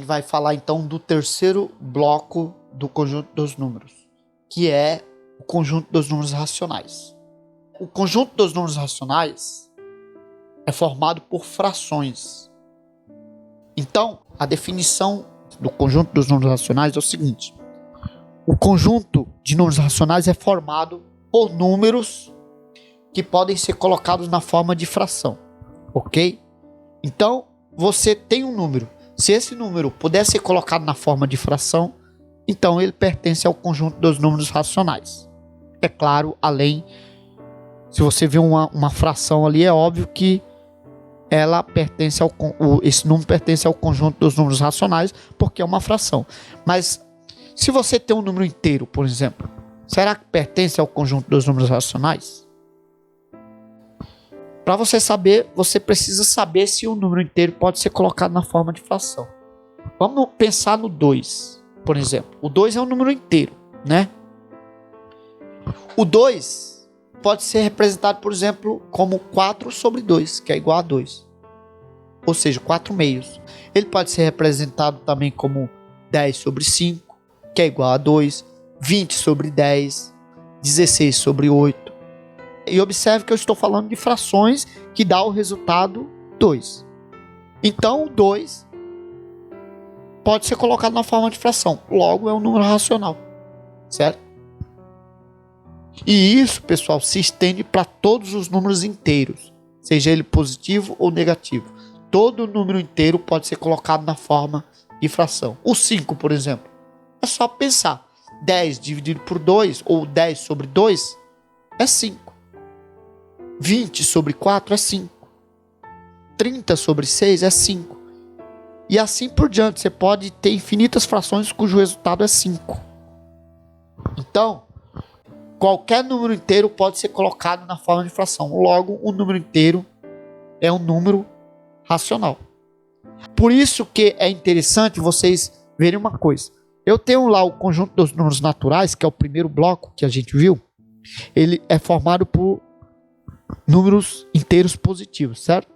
gente vai falar então do terceiro bloco do conjunto dos números, que é o conjunto dos números racionais. O conjunto dos números racionais é formado por frações. Então, a definição do conjunto dos números racionais é o seguinte: o conjunto de números racionais é formado por números que podem ser colocados na forma de fração, ok? Então, você tem um número. Se esse número puder ser colocado na forma de fração, então ele pertence ao conjunto dos números racionais. É claro, além, se você vê uma fração ali, é óbvio que ela pertence esse número pertence ao conjunto dos números racionais, porque é uma fração. Mas se você tem um número inteiro, por exemplo, será que pertence ao conjunto dos números racionais? Para você saber, você precisa saber se um número inteiro pode ser colocado na forma de fração. Vamos pensar no 2, por exemplo. O 2 é um número inteiro, né? O 2 pode ser representado, por exemplo, como 4 sobre 2, que é igual a 2. Ou seja, 4 meios. Ele pode ser representado também como 10 sobre 5, que é igual a 2, 20 sobre 10, 16 sobre 8. E observe que eu estou falando de frações que dá o resultado 2. Então, o 2 pode ser colocado na forma de fração. Logo, é um número racional. Certo? E isso, pessoal, se estende para todos os números inteiros, seja ele positivo ou negativo. Todo número inteiro pode ser colocado na forma de fração. O 5, por exemplo, é só pensar. 10 dividido por 2, ou 10 sobre 2, é 5. 20 sobre 4 é 5. 30 sobre 6 é 5. E assim por diante. Você pode ter infinitas frações cujo resultado é 5. Então, qualquer número inteiro pode ser colocado na forma de fração. Logo, um número inteiro é um número racional. Por isso que é interessante vocês verem uma coisa. Eu tenho lá o conjunto dos números naturais, que é o primeiro bloco que a gente viu. Ele é formado por números inteiros positivos, certo?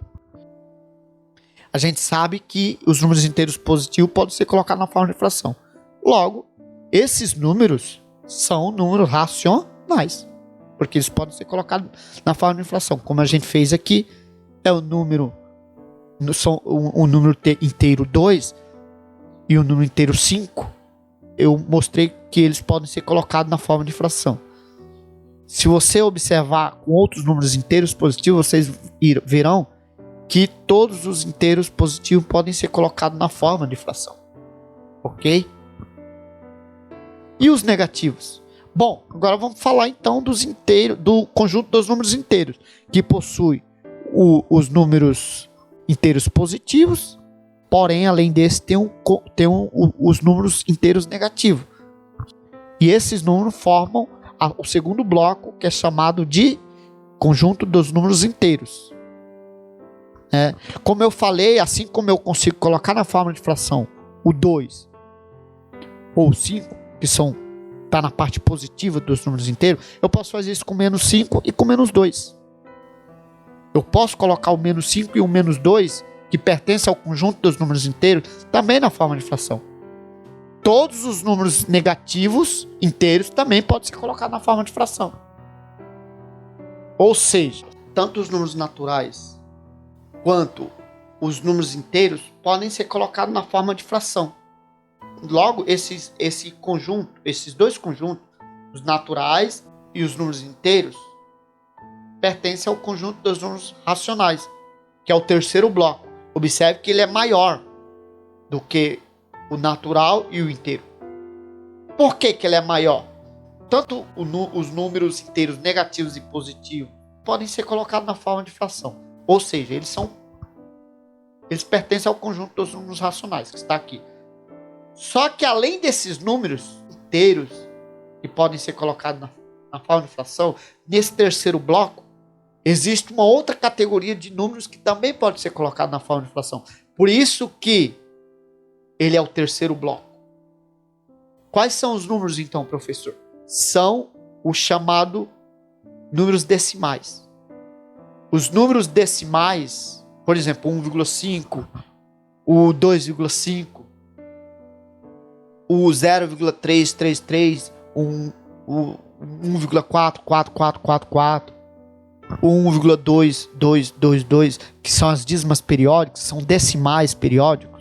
A gente sabe que os números inteiros positivos podem ser colocados na forma de fração. Logo, esses números são números racionais, porque eles podem ser colocados na forma de fração. Como a gente fez aqui, é o número inteiro 2 e o número inteiro 5. Eu mostrei que eles podem ser colocados na forma de fração. Se você observar com outros números inteiros positivos, vocês verão que todos os inteiros positivos podem ser colocados na forma de fração. Ok? E os negativos? Bom, agora vamos falar então do conjunto dos números inteiros, que possui os números inteiros positivos, porém, além desse, tem os números inteiros negativos. E esses números formam o segundo bloco, que é chamado de conjunto dos números inteiros. Como eu falei, assim como eu consigo colocar na forma de fração o 2 ou o 5, que está na parte positiva dos números inteiros, eu posso fazer isso com menos 5 e com menos 2. Eu posso colocar o menos 5 e o menos 2, que pertence ao conjunto dos números inteiros, também na forma de fração. Todos os números negativos inteiros também podem ser colocados na forma de fração. Ou seja, tanto os números naturais quanto os números inteiros podem ser colocados na forma de fração. Logo, esses dois conjuntos, os naturais e os números inteiros, pertencem ao conjunto dos números racionais, que é o terceiro bloco. Observe que ele é maior do que o natural e o inteiro. Por que ele é maior? Tanto os números inteiros negativos e positivos podem ser colocados na forma de fração. Ou seja, eles pertencem ao conjunto dos números racionais, que está aqui. Só que além desses números inteiros que podem ser colocados na forma de fração, nesse terceiro bloco, existe uma outra categoria de números que também pode ser colocado na forma de fração. Por isso que ele é o terceiro bloco. Quais são os números então, professor? São o chamado números decimais. Os números decimais, por exemplo, 1,5, o 2,5, o 0,333, o 1,44444, o 1,2222, que são as dízimas periódicas, são decimais periódicos.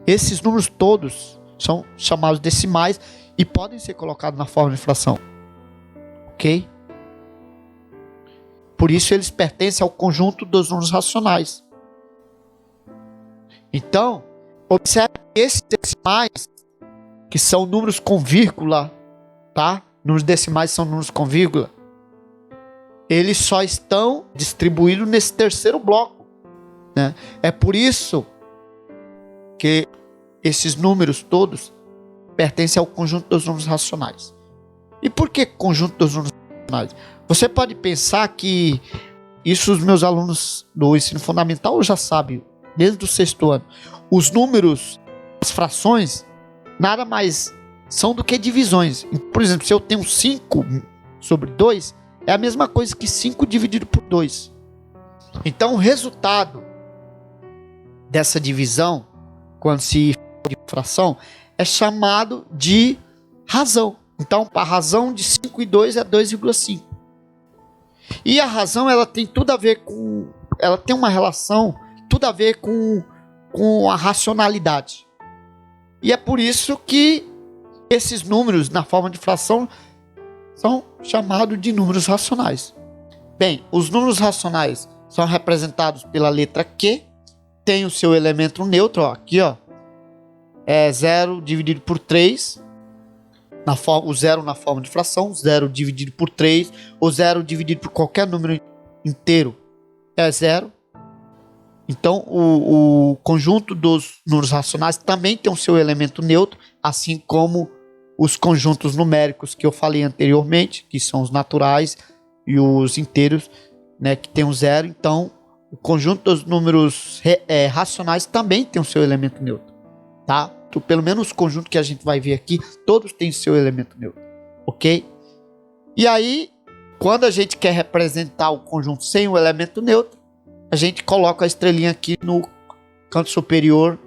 Esses números todos são chamados decimais e podem ser colocados na fórmula de fração. Ok? Por isso eles pertencem ao conjunto dos números racionais. Então, observe que esses decimais, que são números com vírgula, tá? Números decimais são números com vírgula. Eles só estão distribuídos nesse terceiro bloco, né? É por isso que esses números todos pertencem ao conjunto dos números racionais. E por que conjunto dos números racionais? Você pode pensar que isso os meus alunos do ensino fundamental já sabem, desde o 6º ano. Os números, as frações, nada mais são do que divisões. Por exemplo, se eu tenho 5 sobre 2, é a mesma coisa que 5 dividido por 2. Então, o resultado dessa divisão, quando se fala de fração, é chamado de razão. Então, a razão de 5 e 2 é 2,5. E a razão, ela tem tudo a ver com... Ela tem uma relação, tudo a ver com a racionalidade. E é por isso que esses números, na forma de fração, são chamados de números racionais. Bem, os números racionais são representados pela letra Q, tem o seu elemento neutro, ó, aqui, ó, é 0 dividido por 3, o 0 na forma de fração, 0 dividido por 3, ou 0 dividido por qualquer número inteiro é 0. Então, o conjunto dos números racionais também tem o seu elemento neutro, assim como os conjuntos numéricos que eu falei anteriormente, que são os naturais e os inteiros, né, que tem um 0. Então, o conjunto dos números racionais também tem o seu elemento neutro, tá? Então, pelo menos os conjuntos que a gente vai ver aqui, todos têm o seu elemento neutro, ok? E aí, quando a gente quer representar o conjunto sem o elemento neutro, a gente coloca a estrelinha aqui no canto superior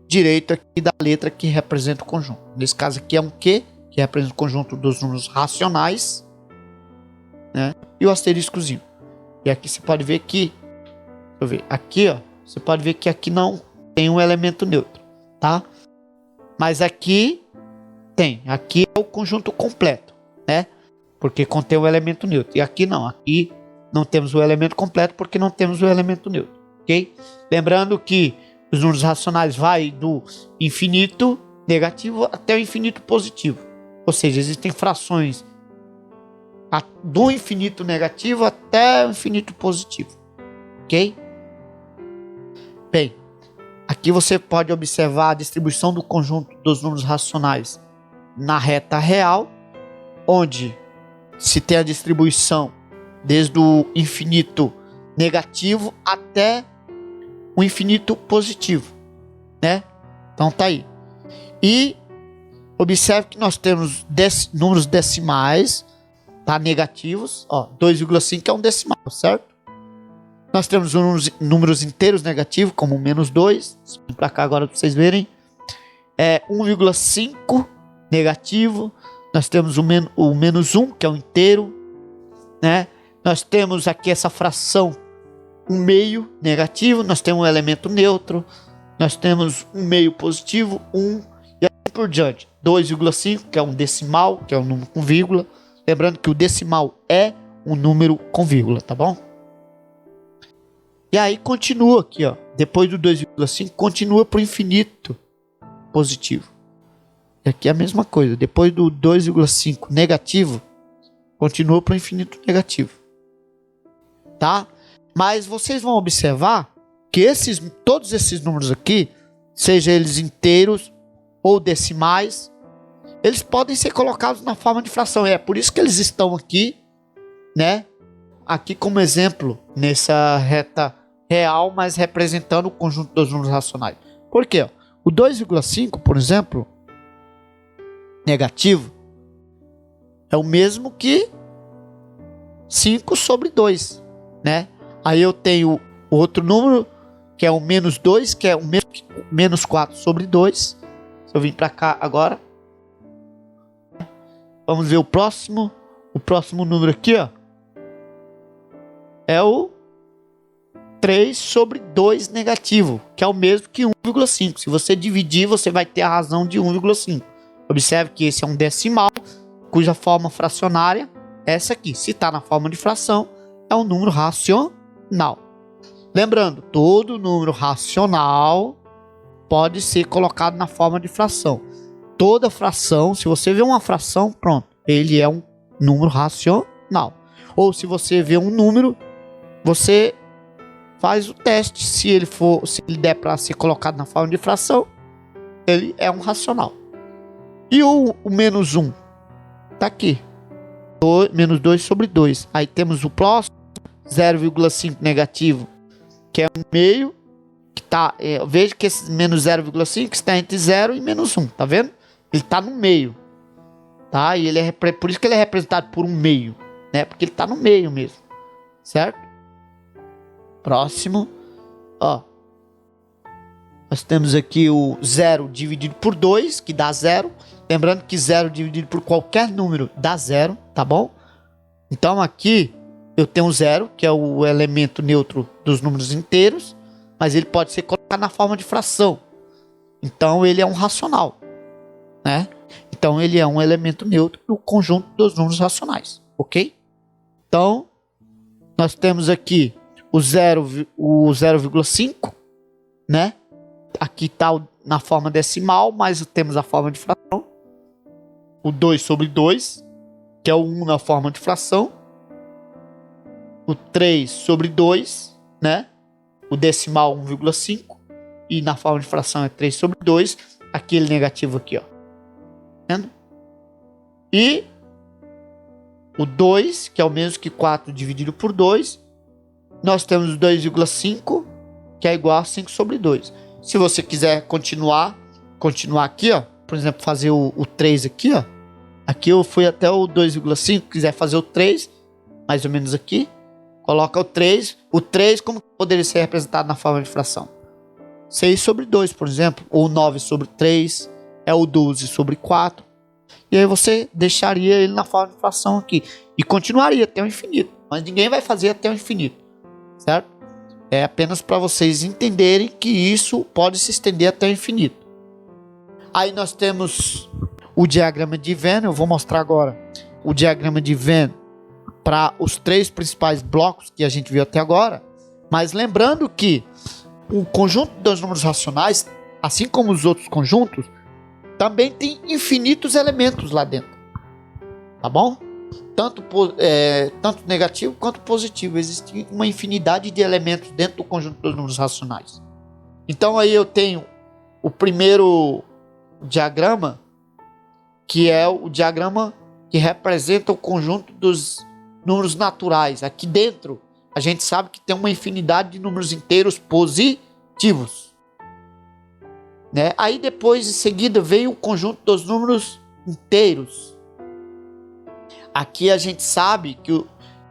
direito aqui da letra que representa o conjunto. Nesse caso aqui é um Q, que representa o conjunto dos números racionais, né? E o asteriscozinho. E aqui você pode ver que, deixa eu ver, aqui, ó, você pode ver que aqui não tem um elemento neutro, tá? Mas aqui tem, aqui é o conjunto completo, né? Porque contém o elemento neutro. E aqui não, aqui não temos o elemento completo porque não temos o elemento neutro, ok? Lembrando que os números racionais vai do infinito negativo até o infinito positivo. Ou seja, existem frações do infinito negativo até o infinito positivo, ok? Bem, aqui você pode observar a distribuição do conjunto dos números racionais na reta real, onde se tem a distribuição desde o infinito negativo até o infinito positivo, né? Então tá aí. E observe que nós temos números decimais, tá? Negativos, ó, 2,5 é um decimal, certo? Nós temos números inteiros negativos, como -2, vem para cá agora para vocês verem, 1,5 negativo, nós temos o -1, que é um inteiro, né? Nós temos aqui essa fração 1/2 negativo, nós temos um elemento neutro, nós temos 1/2 positivo, 1 e assim por diante. 2,5, que é um decimal, que é um número com vírgula. Lembrando que o decimal é um número com vírgula, tá bom? E aí continua aqui, ó. Depois do 2,5, continua para o infinito positivo. E aqui é a mesma coisa. Depois do 2,5 negativo, continua para o infinito negativo. Tá? Mas vocês vão observar que todos esses números aqui, seja eles inteiros ou decimais, eles podem ser colocados na forma de fração. É por isso que eles estão aqui, né? Aqui como exemplo, nessa reta real, mas representando o conjunto dos números racionais. Por quê? O 2,5, por exemplo, negativo, é o mesmo que 5 sobre 2, né? Aí eu tenho outro número, que é o -2, que é o mesmo que -4 sobre 2. Se eu vim para cá agora, vamos ver o próximo. O próximo número aqui, ó, é o 3 sobre 2 negativo, que é o mesmo que 1,5. Se você dividir, você vai ter a razão de 1,5. Observe que esse é um decimal, cuja forma fracionária é essa aqui. Se está na forma de fração, é um número racional. Lembrando, todo número racional pode ser colocado na forma de fração. Toda fração, se você vê uma fração, pronto, ele é um número racional. Ou se você vê um número, você faz o teste. Se ele der para ser colocado na forma de fração, ele é um racional. E o menos 1? Está aqui. Menos 2 sobre 2. Aí temos o próximo, 0,5 negativo, que é um meio. Que tá, veja que esse menos 0,5 está entre 0 e menos 1. Tá vendo? Ele está no meio. Tá? E ele por isso que ele é representado por um meio. Né? Porque ele está no meio mesmo. Certo? Próximo. Ó. Nós temos aqui o 0 dividido por 2, que dá 0. Lembrando que 0 dividido por qualquer número dá 0, tá bom? Então aqui eu tenho 0, que é o elemento neutro dos números inteiros, mas ele pode ser colocado na forma de fração. Então ele é um racional, né? Então ele é um elemento neutro do conjunto dos números racionais, ok? Então nós temos aqui o 0,5, né? Aqui está na forma decimal, mas temos a forma de fração. O 2 sobre 2, que é o 1 na forma de fração. O 3 sobre 2, né? O decimal 1,5. E na forma de fração é 3 sobre 2. Aquele negativo aqui, ó. Vendo? E o 2, que é o mesmo que 4 dividido por 2. Nós temos o 2,5, que é igual a 5 sobre 2. Se você quiser continuar aqui, ó, por exemplo, fazer o 3 aqui, ó. Aqui eu fui até o 2,5, quiser fazer o 3, mais ou menos aqui, coloca o 3. O 3 como poderia ser representado na forma de fração? 6 sobre 2, por exemplo, ou 9 sobre 3, é o 12 sobre 4. E aí você deixaria ele na forma de fração aqui e continuaria até o infinito, mas ninguém vai fazer até o infinito, certo? É apenas para vocês entenderem que isso pode se estender até o infinito. Aí nós temos o diagrama de Venn. Eu vou mostrar agora o diagrama de Venn para os 3 principais blocos que a gente viu até agora. Mas lembrando que o conjunto dos números racionais, assim como os outros conjuntos, também tem infinitos elementos lá dentro. Tá bom? Tanto negativo quanto positivo. Existe uma infinidade de elementos dentro do conjunto dos números racionais. Então aí eu tenho o primeiro diagrama, que é o diagrama que representa o conjunto dos números naturais. Aqui dentro a gente sabe que tem uma infinidade de números inteiros positivos, né? Aí depois em seguida veio o conjunto dos números inteiros. Aqui a gente sabe que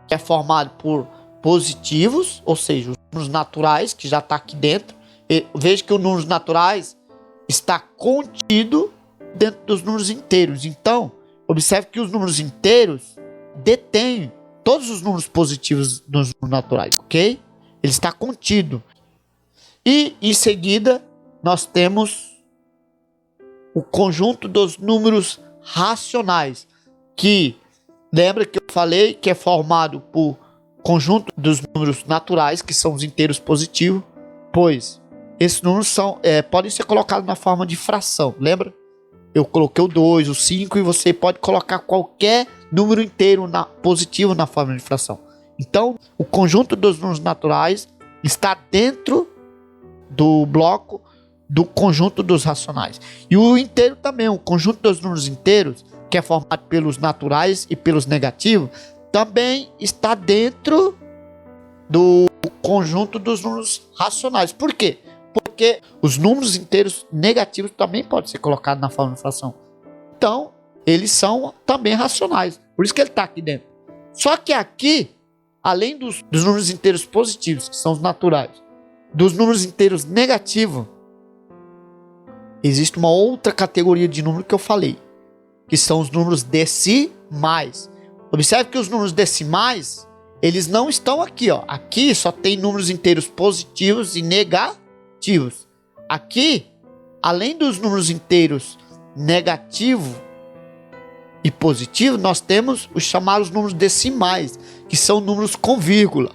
é formado por positivos, ou seja, os números naturais, que já está aqui dentro. Veja que os números naturais está contido dentro dos números inteiros. Então, observe que os números inteiros detêm todos os números positivos dos números naturais, ok? Ele está contido. E em seguida nós temos o conjunto dos números racionais, que lembra que eu falei que é formado por conjunto dos números naturais, que são os inteiros positivos, pois esses números podem ser colocados na forma de fração. Lembra? Eu coloquei o 2, o 5 e você pode colocar qualquer número inteiro positivo na forma de fração. Então, o conjunto dos números naturais está dentro do bloco do conjunto dos racionais. E o inteiro também, o conjunto dos números inteiros, que é formado pelos naturais e pelos negativos, também está dentro do conjunto dos números racionais. Por quê? Porque os números inteiros negativos também podem ser colocados na forma de fração. Então, eles são também racionais. Por isso que ele está aqui dentro. Só que aqui, além dos números inteiros positivos, que são os naturais, dos números inteiros negativos, existe uma outra categoria de número que eu falei, que são os números decimais. Observe que os números decimais, eles não estão aqui, ó. Aqui só tem números inteiros positivos e negativos. Aqui, além dos números inteiros negativo e positivo, nós temos os chamados números decimais, que são números com vírgula.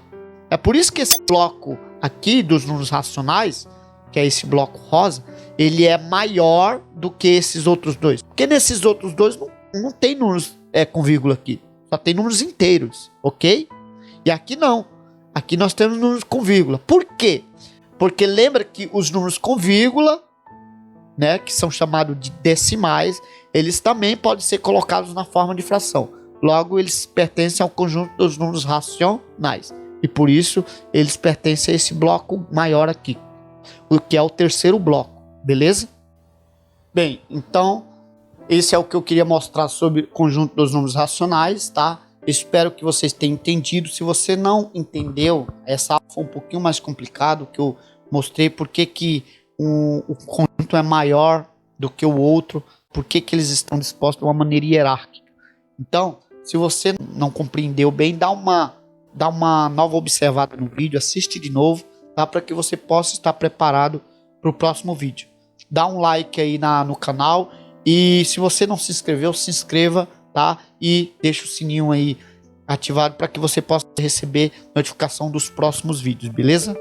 É por isso que esse bloco aqui dos números racionais, que é esse bloco rosa, ele é maior do que esses outros dois. Porque nesses outros dois não tem números com vírgula aqui. Só tem números inteiros, ok? E aqui não. Aqui nós temos números com vírgula. Por quê? Porque lembra que os números com vírgula, né, que são chamados de decimais, eles também podem ser colocados na forma de fração. Logo, eles pertencem ao conjunto dos números racionais. E por isso, eles pertencem a esse bloco maior aqui, o que é o terceiro bloco, beleza? Bem, então, esse é o que eu queria mostrar sobre o conjunto dos números racionais, tá? Espero que vocês tenham entendido. Se você não entendeu, essa aula foi um pouquinho mais complicado, que eu mostrei porque que o conjunto é maior do que o outro, porque que eles estão dispostos de uma maneira hierárquica. Então, se você não compreendeu bem, dá uma nova observada no vídeo, assiste de novo, tá? Para que você possa estar preparado para o próximo vídeo. Dá um like aí no canal e se você não se inscreveu, se inscreva, tá? E deixa o sininho aí ativado para que você possa receber notificação dos próximos vídeos, beleza?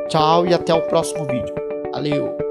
Tchau e até o próximo vídeo. Valeu!